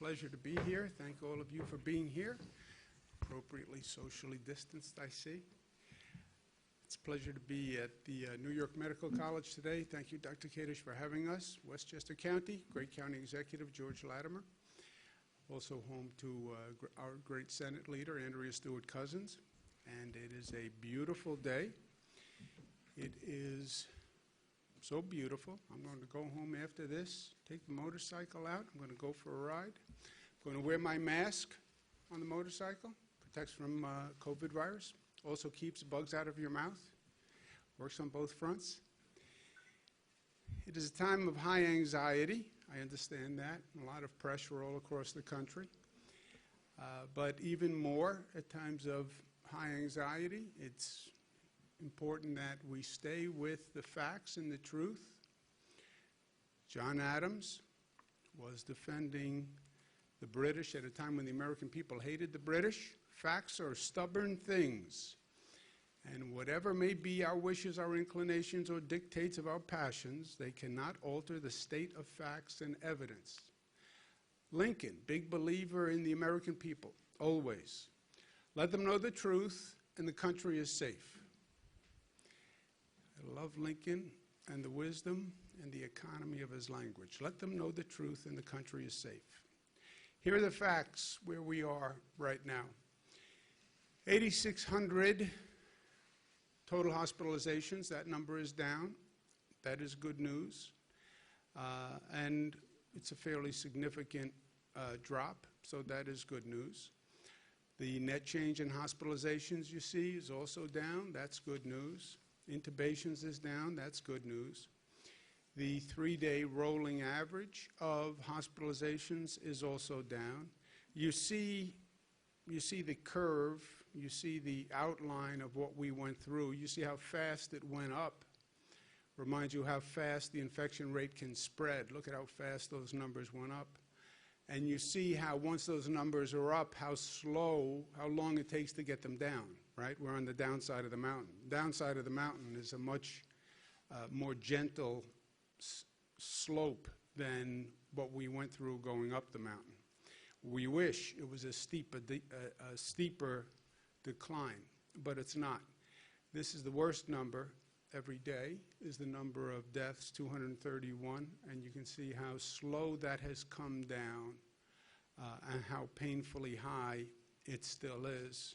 pleasure to be here. Thank all of you for being here. Appropriately socially distanced, I see. It's a pleasure to be at the New York Medical College today. Thank you, Dr. Kadish, for having us. Westchester County, great county executive George Latimer. Also home to our great Senate leader, Andrea Stewart-Cousins. And it is a beautiful day. It is so beautiful. I'm going to go home after this, take the motorcycle out. I'm going to go for a ride. I'm going to wear my mask on the motorcycle. Protects from COVID virus. Also keeps bugs out of your mouth. Works on both fronts. It is a time of high anxiety. I understand that. A lot of pressure all across the country. But even more at times of high anxiety, it's important that we stay with the facts and the truth. John Adams was defending the British at a time when the American people hated the British. Facts are stubborn things, and whatever may be our wishes, our inclinations, or dictates of our passions, they cannot alter the state of facts and evidence. Lincoln, big believer in the American people, always. Let them know the truth, and the country is safe. I love Lincoln and the wisdom and the economy of his language. Let them know the truth, and the country is safe. Here are the facts where we are right now. 8,600 total hospitalizations. That number is down. That is good news. And it's a fairly significant drop, so that is good news. The net change in hospitalizations you see is also down. That's good news. Intubations is down. That's good news. The 3-day rolling average of hospitalizations is also down. You see the curve. You see the outline of what we went through. You see how fast it went up. Reminds you how fast the infection rate can spread. Look at how fast those numbers went up. And you see how once those numbers are up, how long it takes to get them down, right? We're on the downside of the mountain. Downside of the mountain is a much more gentle slope than what we went through going up the mountain. We wish it was a steeper decline, but it's not. This is the worst number every day, is the number of deaths, 231, and you can see how slow that has come down and how painfully high it still is.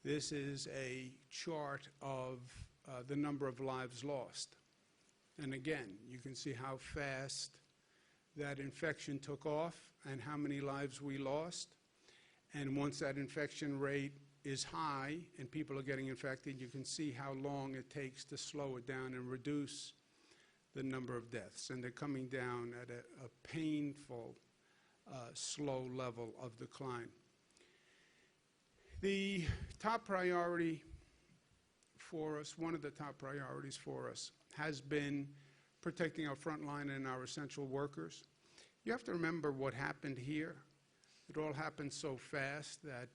This is a chart of the number of lives lost. And again, you can see how fast that infection took off and how many lives we lost. And once that infection rate is high and people are getting infected, you can see how long it takes to slow it down and reduce the number of deaths. And they're coming down at a painful, slow level of decline. The top priority for us, one of the top priorities for us, has been protecting our frontline and our essential workers. You have to remember what happened here. It all happened so fast that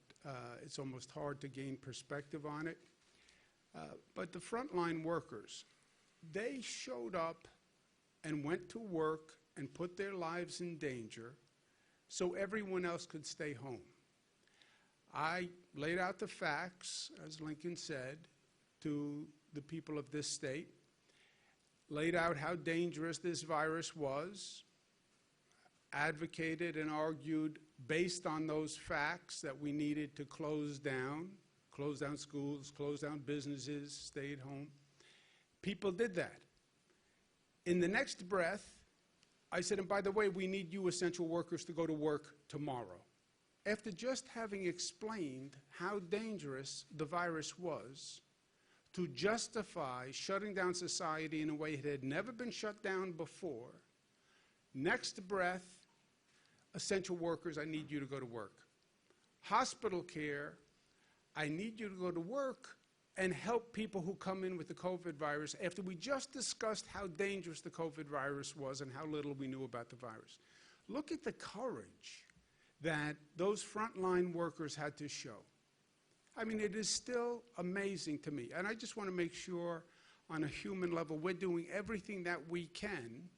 it's almost hard to gain perspective on it. But the frontline workers, they showed up and went to work and put their lives in danger so everyone else could stay home. I laid out the facts, as Lincoln said, to the people of this state, laid out how dangerous this virus was, advocated and argued based on those facts that we needed to close down schools, close down businesses, stay at home. People did that. In the next breath, I said, and by the way, we need you essential workers to go to work tomorrow. After just having explained how dangerous the virus was, to justify shutting down society in a way it had never been shut down before, next breath, essential workers, I need you to go to work. Hospital care, I need you to go to work and help people who come in with the COVID virus after we just discussed how dangerous the COVID virus was and how little we knew about the virus. Look at the courage that those frontline workers had to show. I mean, it is still amazing to me. And I just want to make sure on a human level we're doing everything that we can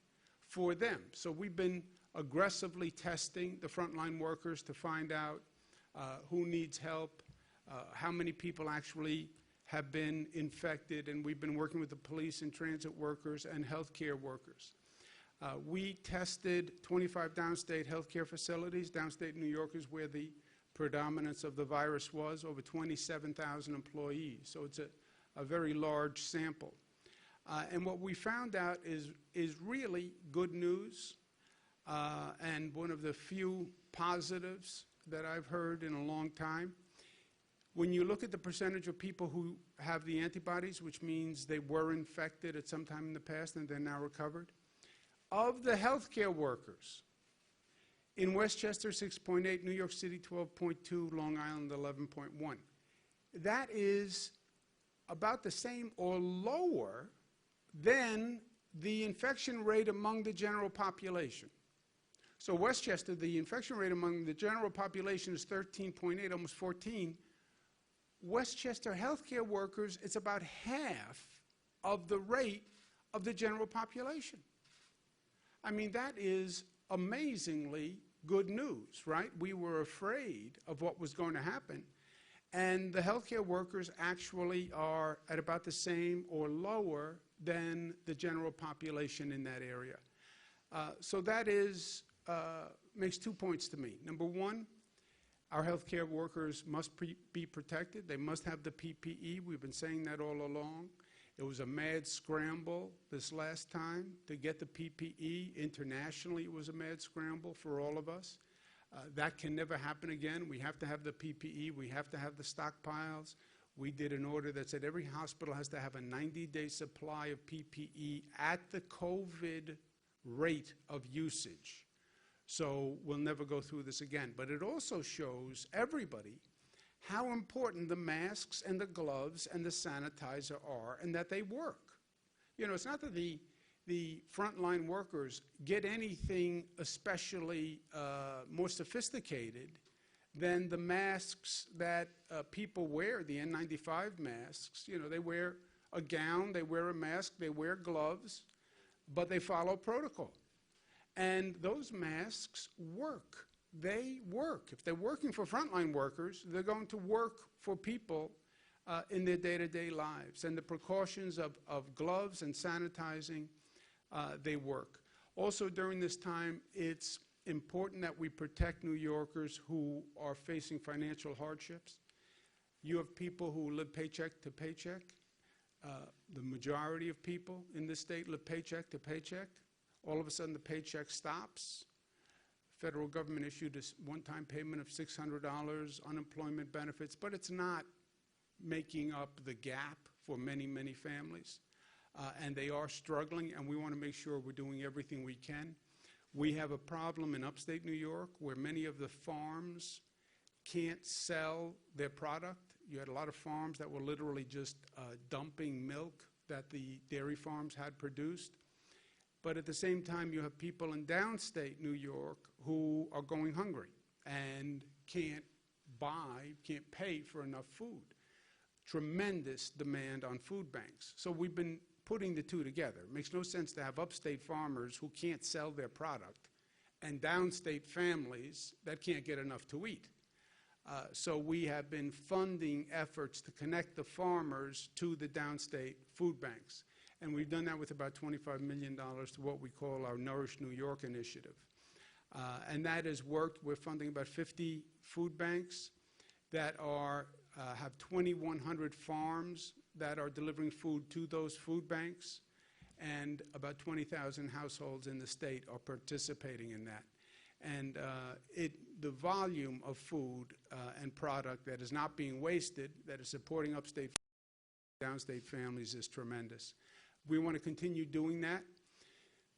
for them. So we've been aggressively testing the frontline workers to find out who needs help, how many people actually have been infected, and we've been working with the police and transit workers and healthcare workers. We tested 25 downstate healthcare facilities. Downstate New York is where the predominance of the virus was, over 27,000 employees. So it's a very large sample. And what we found out is really good news, and one of the few positives that I've heard in a long time. When you look at the percentage of people who have the antibodies, which means they were infected at some time in the past and they're now recovered, of the healthcare workers, in Westchester 6.8, New York City 12.2, Long Island 11.1. That is about the same or lower than the infection rate among the general population. So Westchester, the infection rate among the general population is 13.8, almost 14. Westchester healthcare workers, it's about half of the rate of the general population. I mean, that is amazingly good news, right? We were afraid of what was going to happen, and the healthcare workers actually are at about the same or lower than the general population in that area. So that is, makes 2 points to me. Number one, our healthcare workers must be protected. They must have the PPE. We've been saying that all along. It was a mad scramble this last time to get the PPE. Internationally, it was a mad scramble for all of us. That can never happen again. We have to have the PPE. We have to have the stockpiles. We did an order that said every hospital has to have a 90-day supply of PPE at the COVID rate of usage. So we'll never go through this again. But it also shows everybody how important the masks and the gloves and the sanitizer are, and that they work. You know, it's not that the frontline workers get anything especially more sophisticated than the masks that people wear, the N95 masks. You know, they wear a gown, they wear a mask, they wear gloves, but they follow protocol. And those masks work. They work. If they're working for frontline workers, they're going to work for people in their day-to-day lives. And the precautions of gloves and sanitizing, they work. Also, during this time, it's important that we protect New Yorkers who are facing financial hardships. You have people who live paycheck to paycheck. The majority of people in this state live paycheck to paycheck. All of a sudden, the paycheck stops. Federal government issued a one-time payment of $600, unemployment benefits, but it's not making up the gap for many, many families. And they are struggling, and we want to make sure we're doing everything we can. We have a problem in upstate New York where many of the farms can't sell their product. You had a lot of farms that were literally just dumping milk that the dairy farms had produced. But at the same time, you have people in downstate New York who are going hungry and can't pay for enough food. Tremendous demand on food banks. So we've been putting the two together. It makes no sense to have upstate farmers who can't sell their product and downstate families that can't get enough to eat. So we have been funding efforts to connect the farmers to the downstate food banks. And we've done that with about $25 million to what we call our Nourish New York initiative. And that has worked. We're funding about 50 food banks that have 2,100 farms that are delivering food to those food banks. And about 20,000 households in the state are participating in that. And the volume of food and product that is not being wasted, that is supporting upstate, downstate families, is tremendous. We want to continue doing that.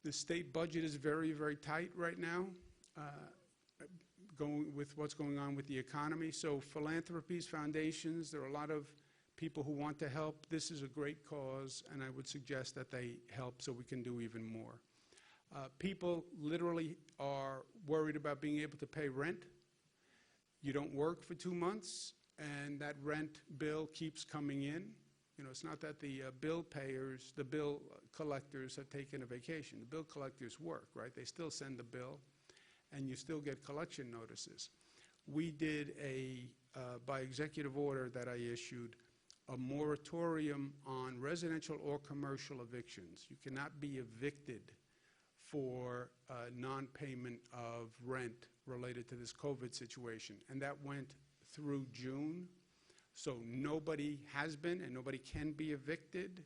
The state budget is very, very tight right now, going with what's going on with the economy. So philanthropies, foundations, there are a lot of people who want to help. This is a great cause, and I would suggest that they help so we can do even more. People literally are worried about being able to pay rent. You don't work for 2 months, and that rent bill keeps coming in. You know, it's not that the bill payers, the bill collectors have taken a vacation. The bill collectors work, right? They still send the bill. and you still get collection notices. We did by executive order that I issued, a moratorium on residential or commercial evictions. You cannot be evicted for non-payment of rent related to this COVID situation. And that went through June. So nobody has been and nobody can be evicted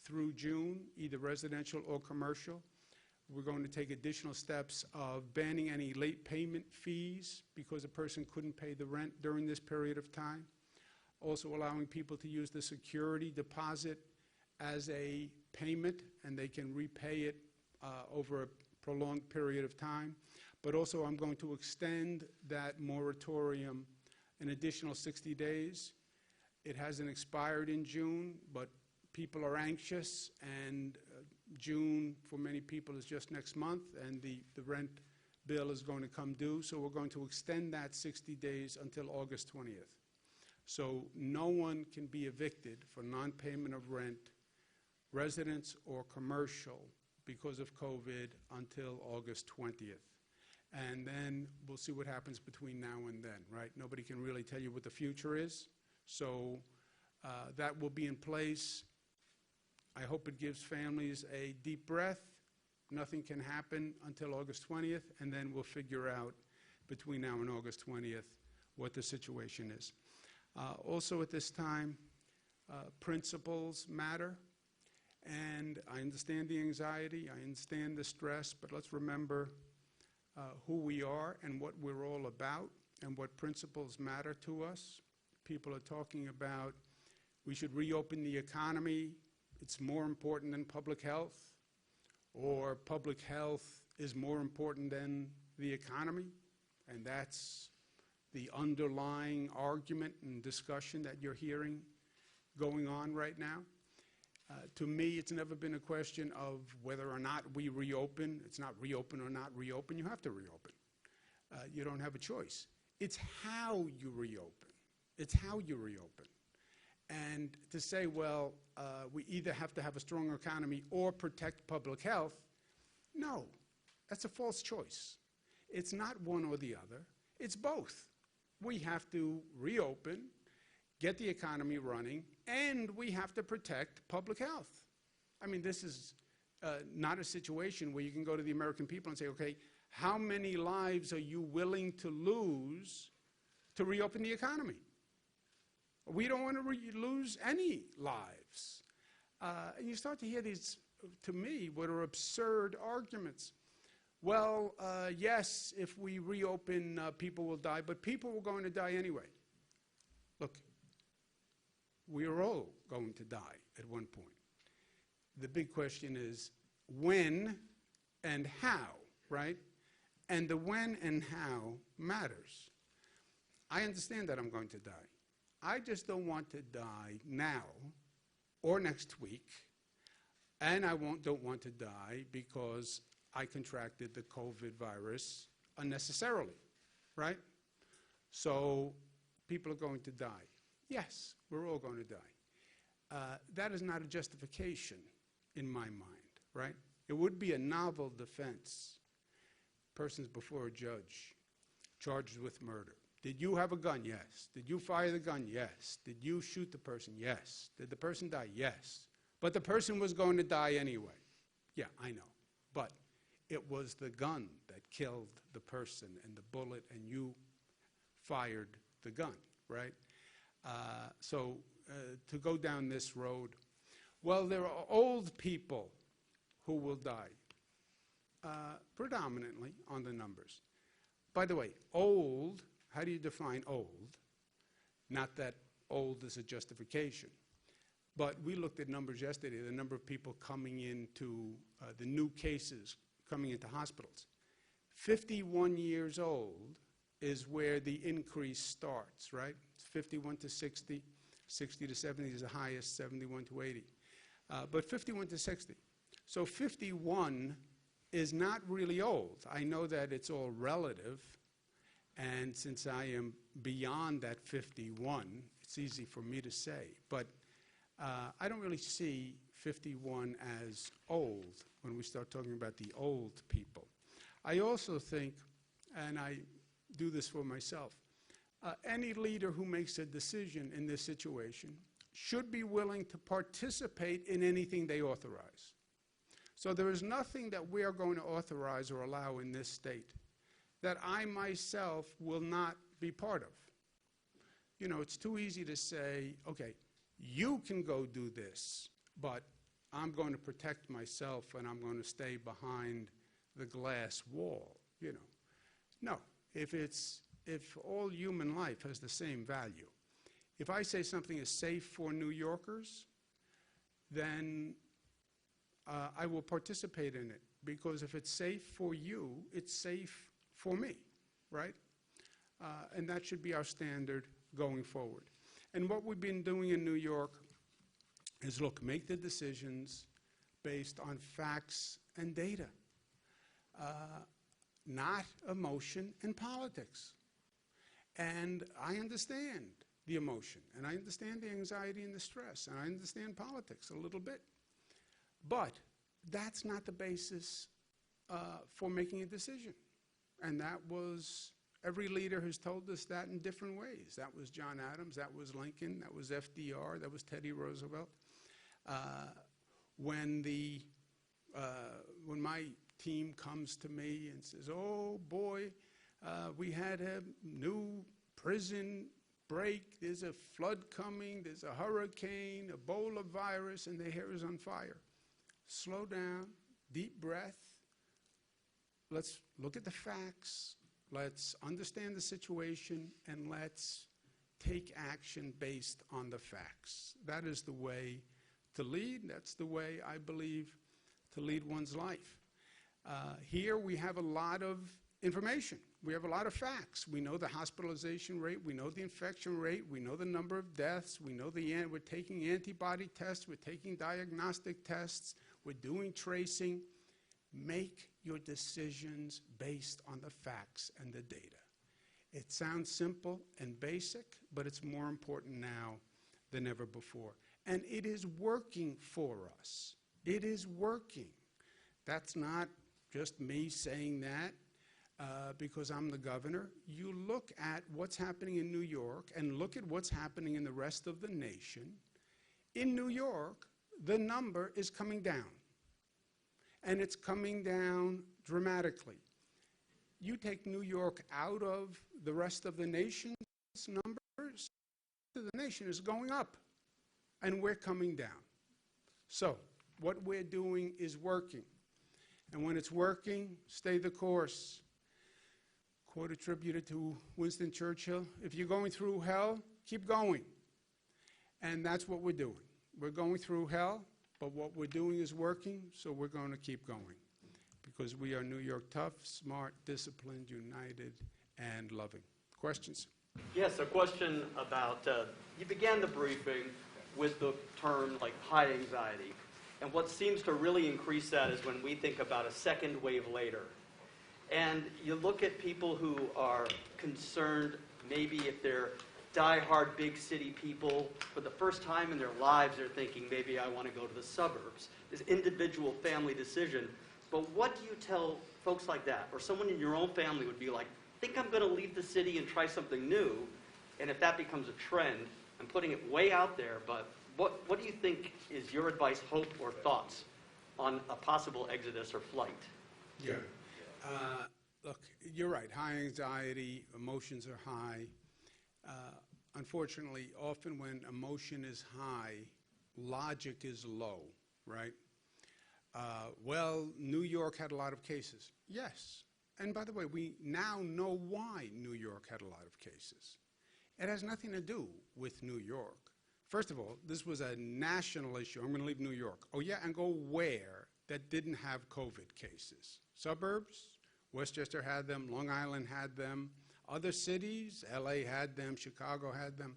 through June, either residential or commercial. We're going to take additional steps of banning any late payment fees because a person couldn't pay the rent during this period of time. Also allowing people to use the security deposit as a payment, and they can repay it over a prolonged period of time. But also I'm going to extend that moratorium an additional 60 days. It hasn't expired in June, but people are anxious, and June for many people is just next month, and the rent bill is going to come due. So we're going to extend that 60 days until August 20th. So no one can be evicted for non-payment of rent, residence or commercial, because of COVID until August 20th. And then we'll see what happens between now and then, right? Nobody can really tell you what the future is. So that will be in place. I hope it gives families a deep breath. Nothing can happen until August 20th, and then we'll figure out between now and August 20th what the situation is. Also at this time, principles matter. And I understand the anxiety, I understand the stress, but let's remember who we are and what we're all about and what principles matter to us. People are talking about we should reopen the economy, it's more important than public health, or public health is more important than the economy, and that's the underlying argument and discussion that you're hearing going on right now. To me, it's never been a question of whether or not we reopen. It's not reopen or not reopen. You have to reopen. You don't have a choice. It's how you reopen. It's how you reopen. And to say, well, we either have to have a strong economy or protect public health, no, that's a false choice. It's not one or the other. It's both. We have to reopen, get the economy running, and we have to protect public health. I mean, this is not a situation where you can go to the American people and say, okay, how many lives are you willing to lose to reopen the economy? We don't want to lose any lives. And you start to hear these, to me, what are absurd arguments. Well, yes, if we reopen, people will die, but people were going to die anyway. Look, we are all going to die at one point. The big question is when and how, right? And the when and how matters. I understand that I'm going to die. I just don't want to die now or next week, and I don't want to die because I contracted the COVID virus unnecessarily, right? So people are going to die. Yes, we're all going to die. That is not a justification in my mind, right? It would be a novel defense. Person's before a judge, charged with murder. Did you have a gun? Yes. Did you fire the gun? Yes. Did you shoot the person? Yes. Did the person die? Yes. But the person was going to die anyway. Yeah, I know. But it was the gun that killed the person and the bullet, and you fired the gun, right? So to go down this road, well, there are old people who will die, predominantly on the numbers. By the way, old, how do you define old? Not that old is a justification. But we looked at numbers yesterday, the number of people coming into the new cases coming into hospitals. 51 years old is where the increase starts, right? It's 51 to 60, 60 to 70 is the highest, 71 to 80. But 51 to 60. So 51 is not really old. I know that it's all relative, and since I am beyond that 51, it's easy for me to say. But I don't really see 51 as old when we start talking about the old people. I also think and I do this for myself, any leader who makes a decision in this situation should be willing to participate in anything they authorize. So there is nothing that we are going to authorize or allow in this state that I myself will not be part of. You know, it's too easy to say, okay, you can go do this, but I'm going to protect myself and I'm going to stay behind the glass wall, you know. No, if all human life has the same value, if I say something is safe for New Yorkers, then I will participate in it, because if it's safe for you, it's safe for me, right? And that should be our standard going forward. And what we've been doing in New York is, look, make the decisions based on facts and data, not emotion and politics. And I understand the emotion, and I understand the anxiety and the stress, and I understand politics a little bit. But that's not the basis for making a decision. And that was, every leader has told us that in different ways. That was John Adams, that was Lincoln, that was FDR, that was Teddy Roosevelt. When my team comes to me and says, oh boy, we had a new prison break, there's a flood coming, there's a hurricane, Ebola virus, and the hair is on fire. Slow down, deep breath. Let's look at the facts. Let's understand the situation, and let's take action based on the facts. That is the way to lead. That's the way, I believe, to lead one's life. Here we have a lot of information. We have a lot of facts. We know the hospitalization rate. We know the infection rate. We know the number of deaths. We know we're taking antibody tests. We're taking diagnostic tests. We're doing tracing. Make your decisions based on the facts and the data. It sounds simple and basic, but it's more important now than ever before. And it is working for us. It is working. That's not just me saying that because I'm the governor. You look at what's happening in New York and look at what's happening in the rest of the nation. In New York, the number is coming down. And it's coming down dramatically. You take New York out of the rest of the nation's numbers, the nation is going up, and we're coming down. So what we're doing is working. And when it's working, stay the course. Quote attributed to Winston Churchill, if you're going through hell, keep going. And that's what we're doing. We're going through hell, but what we're doing is working, so we're going to keep going. Because we are New York tough, smart, disciplined, united, and loving. Questions? Yes, a question about, you began the briefing with the term like high anxiety. And what seems to really increase that is when we think about a second wave later. And you look at people who are concerned, maybe if they're die-hard big city people, for the first time in their lives they're thinking, maybe I want to go to the suburbs. This individual family decision. But what do you tell folks like that? Or someone in your own family would be like, I think I'm going to leave the city and try something new. And if that becomes a trend, I'm putting it way out there, but what do you think is your advice, hope, or thoughts on a possible exodus or flight? Yeah. Look, you're right. High anxiety, emotions are high. Unfortunately, often when emotion is high, logic is low, right? Well, New York had a lot of cases. Yes. And by the way, we now know why New York had a lot of cases. It has nothing to do with New York. First of all, this was a national issue. I'm going to leave New York. Oh, yeah, and go where that didn't have COVID cases? Suburbs? Westchester had them. Long Island had them. Other cities? LA had them. Chicago had them.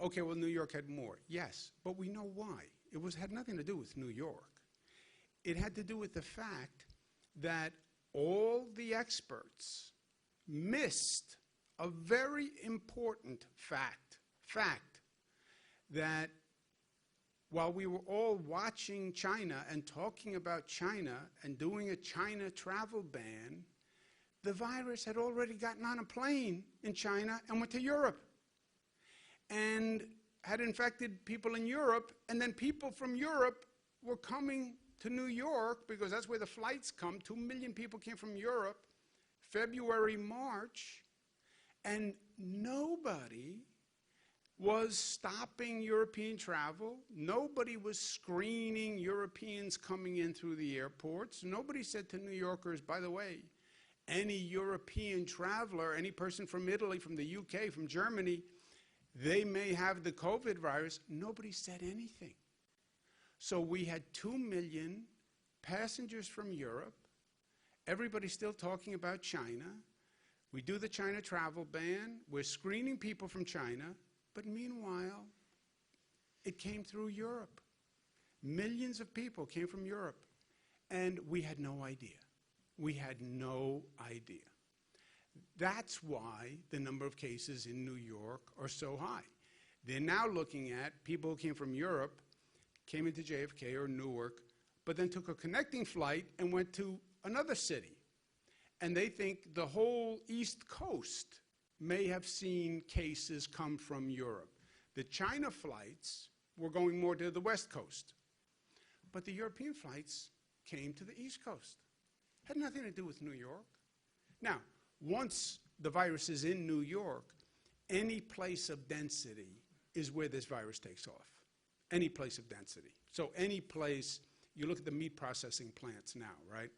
Okay, well, New York had more. Yes, but we know why. It had nothing to do with New York. It had to do with the fact that all the experts missed a very important fact that while we were all watching China and talking about China and doing a China travel ban, the virus had already gotten on a plane in China and went to Europe and had infected people in Europe, and then people from Europe were coming to New York because that's where the flights come. 2 million people came from Europe, February, March, and nobody was stopping European travel. Nobody was screening Europeans coming in through the airports. Nobody said to New Yorkers, by the way, any European traveler, any person from Italy, from the UK, from Germany, they may have the COVID virus. Nobody said anything. So we had 2 million passengers from Europe. Everybody's still talking about China. We do the China travel ban. We're screening people from China. But meanwhile, it came through Europe. Millions of people came from Europe. And we had no idea. We had no idea. That's why the number of cases in New York are so high. They're now looking at people who came from Europe, came into JFK or Newark, but then took a connecting flight and went to another city. And they think the whole East Coast may have seen cases come from Europe. The China flights were going more to the West Coast. But the European flights came to the East Coast. Had nothing to do with New York. Now, once the virus is in New York, any place of density is where this virus takes off. Any place of density. So any place, you look at the meat processing plants now, right,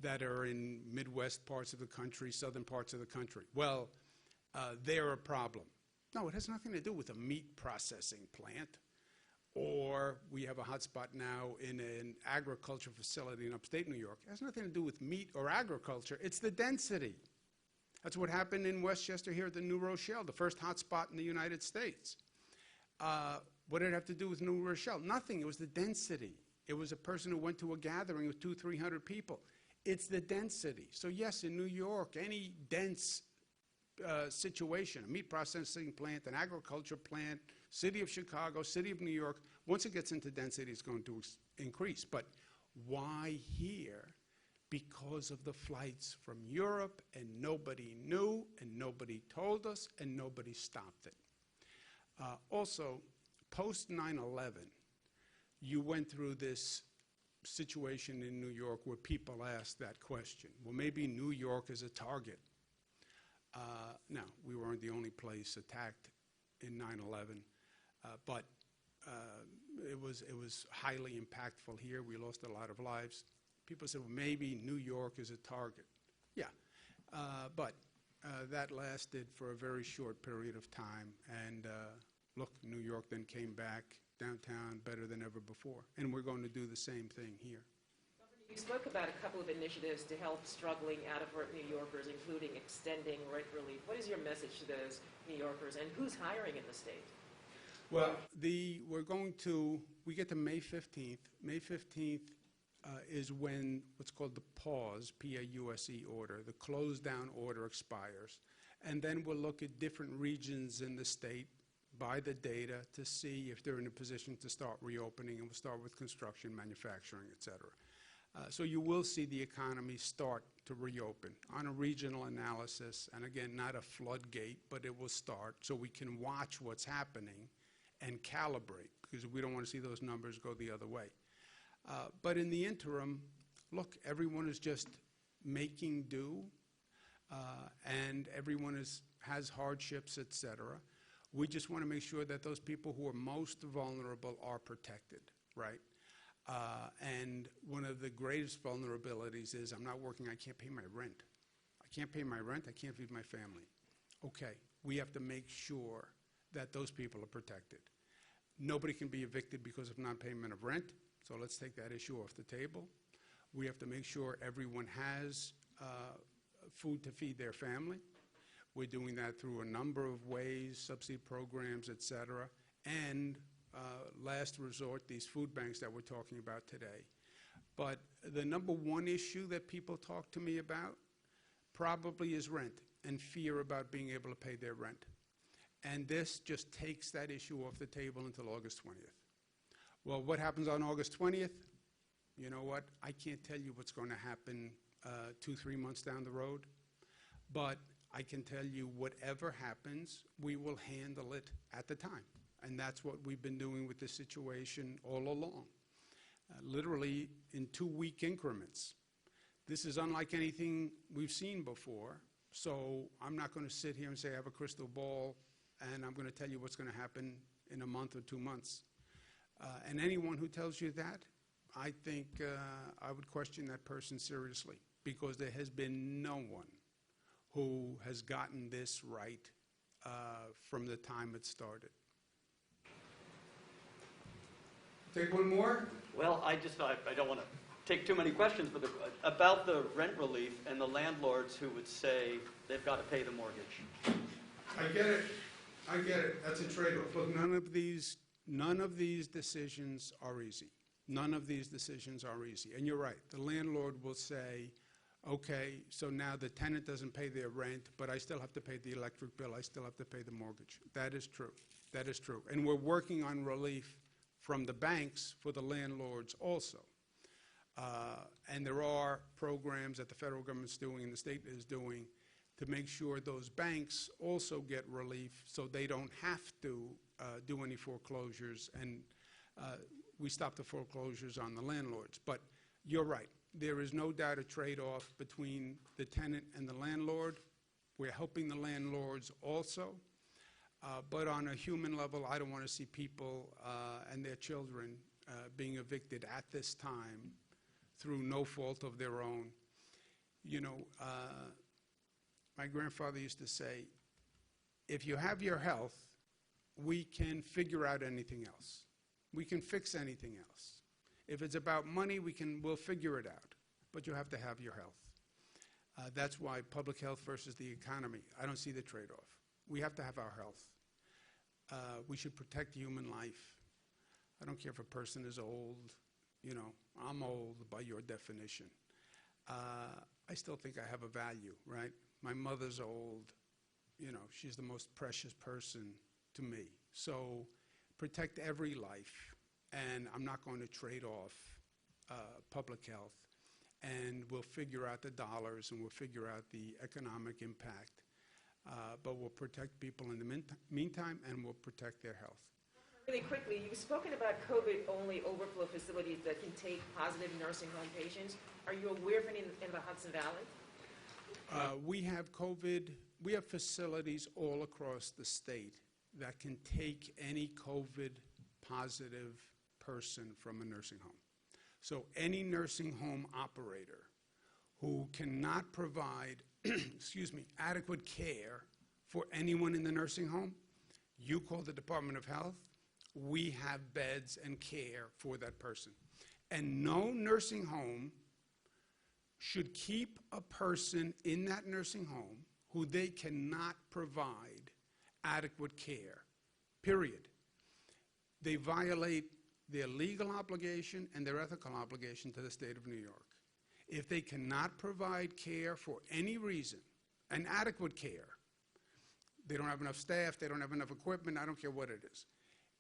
that are in Midwest parts of the country, southern parts of the country. Well, they're a problem. No, it has nothing to do with a meat processing plant. Or we have a hot spot now in an agriculture facility in upstate New York. It has nothing to do with meat or agriculture. It's the density. That's what happened in Westchester here at the New Rochelle, the first hot spot in the United States. What did it have to do with New Rochelle? Nothing. It was the density. It was a person who went to a gathering with 200, 300 people. It's the density. So yes, in New York, any dense situation, a meat processing plant, an agriculture plant, city of Chicago, city of New York, once it gets into density, it's going to increase. But why here? Because of the flights from Europe, and nobody knew, and nobody told us, and nobody stopped it. Also, post 9/11, you went through this situation in New York where people asked that question. Well, maybe New York is a target. No, we weren't the only place attacked in 9/11, but it was highly impactful here. We lost a lot of lives. People said, well, maybe New York is a target. Yeah, but that lasted for a very short period of time. And look, New York then came back downtown better than ever before. And we're going to do the same thing here. You spoke about a couple of initiatives to help struggling out-of-work New Yorkers, including extending rent relief. What is your message to those New Yorkers, and who's hiring in the state? Well, we get to May 15th. May 15th is when what's called the pause, PA USC order, the close down order expires. And then we'll look at different regions in the state by the data to see if they're in a position to start reopening, and we'll start with construction, manufacturing, et cetera. So you will see the economy start to reopen on a regional analysis, and again, not a floodgate, but it will start so we can watch what's happening and calibrate, because we don't want to see those numbers go the other way. But in the interim, look, everyone is just making do, and everyone has hardships, et cetera. We just want to make sure that those people who are most vulnerable are protected, right? And one of the greatest vulnerabilities is I'm not working, I can't pay my rent. I can't pay my rent, I can't feed my family. Okay, we have to make sure that those people are protected. Nobody can be evicted because of non-payment of rent, so let's take that issue off the table. We have to make sure everyone has food to feed their family. We're doing that through a number of ways, subsidy programs, et cetera, and last resort, these food banks that we're talking about today. But the number one issue that people talk to me about probably is rent and fear about being able to pay their rent. And this just takes that issue off the table until August 20th. Well, what happens on August 20th? You know what? I can't tell you what's going to happen 2-3 months down the road. But I can tell you, whatever happens, we will handle it at the time. And that's what we've been doing with this situation all along, literally in 2-week increments. This is unlike anything we've seen before, so I'm not going to sit here and say I have a crystal ball and I'm going to tell you what's going to happen in a month or 2 months. And anyone who tells you that, I think I would question that person seriously, because there has been no one who has gotten this right from the time it started. Take one more? Well, I don't want to take too many questions, but about the rent relief and the landlords who would say they've got to pay the mortgage. I get it. I get it. That's a trade-off. Look, none of these decisions are easy. None of these decisions are easy. And you're right. The landlord will say, okay, so now the tenant doesn't pay their rent, but I still have to pay the electric bill. I still have to pay the mortgage. That is true. That is true. And we're working on relief from the banks for the landlords also. And there are programs that the federal government's doing and the state is doing to make sure those banks also get relief so they don't have to do any foreclosures, and we stop the foreclosures on the landlords. But you're right. There is no doubt a trade-off between the tenant and the landlord. We're helping the landlords also. But on a human level, I don't want to see people and their children being evicted at this time through no fault of their own. You know, my grandfather used to say, if you have your health, we can figure out anything else. We can fix anything else. If it's about money, we'll figure it out. But you have to have your health. That's why public health versus the economy. I don't see the trade-off. We have to have our health. We should protect human life. I don't care if a person is old. You know, I'm old by your definition. I still think I have a value, right? My mother's old. You know, she's the most precious person to me. So protect every life, and I'm not going to trade off public health. And we'll figure out the dollars, and we'll figure out the economic impact. But we'll protect people in the meantime, and we'll protect their health. Really quickly, you've spoken about COVID-only overflow facilities that can take positive nursing home patients. Are you aware of any in the Hudson Valley? We have facilities all across the state that can take any COVID-positive person from a nursing home. So any nursing home operator who cannot provide adequate care for anyone in the nursing home, you call the Department of Health, we have beds and care for that person. And no nursing home should keep a person in that nursing home who they cannot provide adequate care, period. They violate their legal obligation and their ethical obligation to the state of New York. If they cannot provide care for any reason, and adequate care, they don't have enough staff, they don't have enough equipment, I don't care what it is.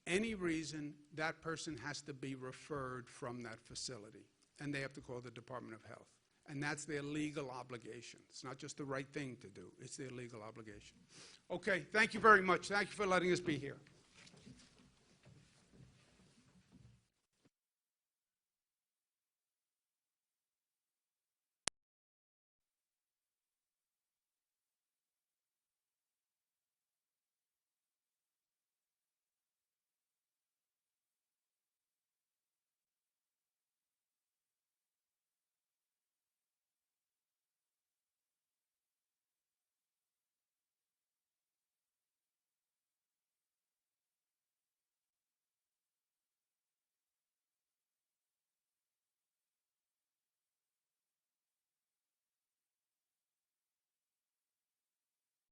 Any reason, that person has to be referred from that facility, and they have to call the Department of Health. And that's their legal obligation. It's not just the right thing to do, it's their legal obligation. Okay, thank you very much. Thank you for letting us be here.